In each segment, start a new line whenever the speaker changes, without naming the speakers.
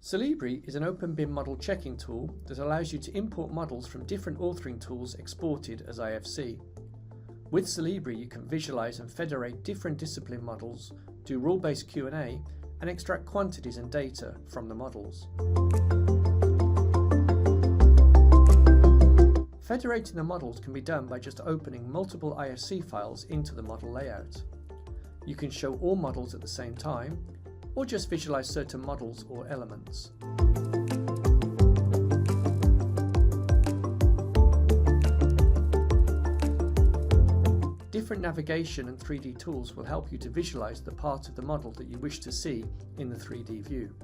Solibri is an open BIM model checking tool that allows you to import models from different authoring tools exported as IFC. With Solibri, you can visualize and federate different discipline models, do rule-based Q&A, and extract quantities and data from the models. Federating the models can be done by just opening multiple IFC files into the model layout. You can show all models at the same time, or just visualize certain models or elements. Different navigation and 3D tools will help you to visualize the part of the model that you wish to see in the 3D view.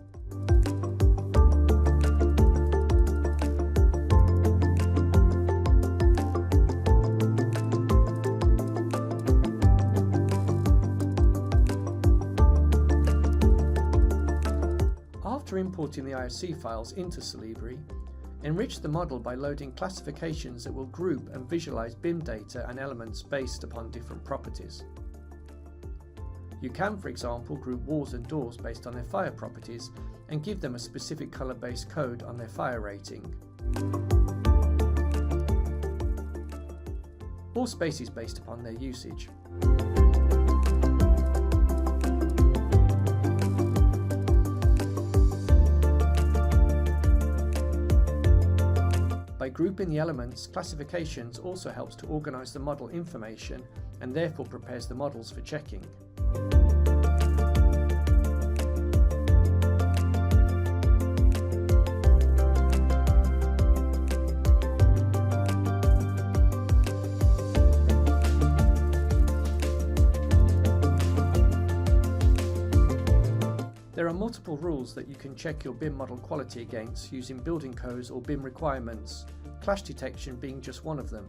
After importing the IFC files into Solibri, enrich the model by loading classifications that will group and visualize BIM data and elements based upon different properties. You can, for example, group walls and doors based on their fire properties and give them a specific color-based code on their fire rating. Or spaces based upon their usage. By grouping the elements, classifications also helps to organize the model information and therefore prepares the models for checking. There are multiple rules that you can check your BIM model quality against using building codes or BIM requirements, clash detection being just one of them.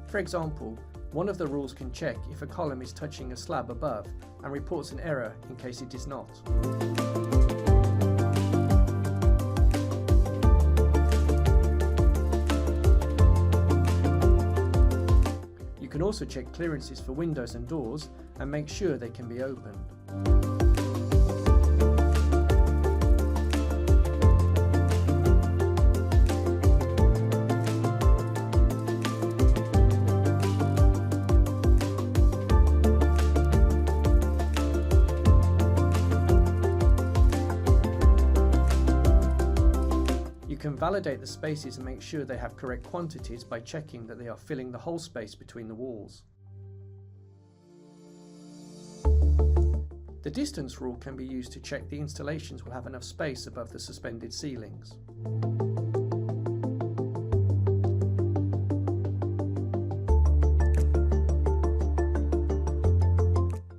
For example, one of the rules can check if a column is touching a slab above and reports an error in case it is not. You can also check clearances for windows and doors and make sure they can be opened. You can validate the spaces and make sure they have correct quantities by checking that they are filling the whole space between the walls. The distance rule can be used to check the installations will have enough space above the suspended ceilings.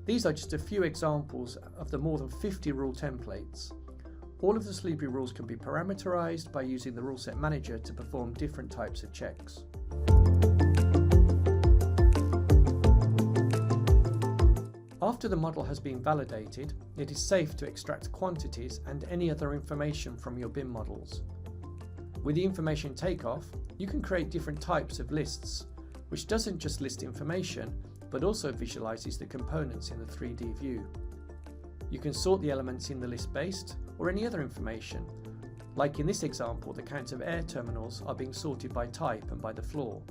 These are just a few examples of the more than 50 rule templates. All of the Solibri rules can be parameterized by using the Rule Set Manager to perform different types of checks. After the model has been validated, it is safe to extract quantities and any other information from your BIM models. With the information takeoff, you can create different types of lists, which doesn't just list information, but also visualizes the components in the 3D view. You can sort the elements in the list based or any other information. Like in this example, the count of air terminals are being sorted by type and by the floor.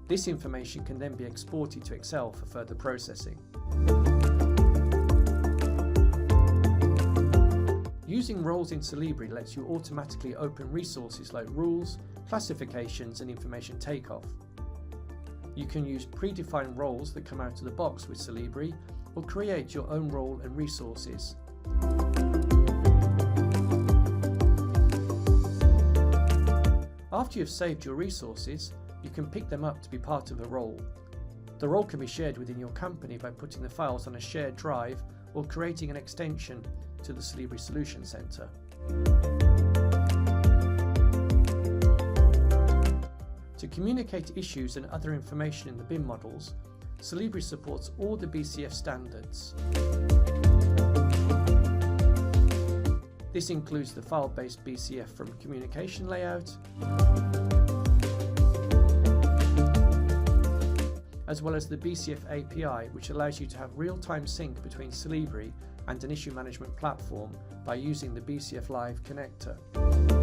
This information can then be exported to Excel for further processing. Using roles in Solibri lets you automatically open resources like rules, classifications and information takeoff. You can use predefined roles that come out of the box with Solibri or create your own role and resources. After you've saved your resources, you can pick them up to be part of a role. The role can be shared within your company by putting the files on a shared drive or creating an extension to the Solibri Solution Center. To communicate issues and other information in the BIM models, Solibri supports all the BCF standards. This includes the file-based BCF from communication layout, as well as the BCF API, which allows you to have real-time sync between Solibri and an issue management platform by using the BCF Live connector.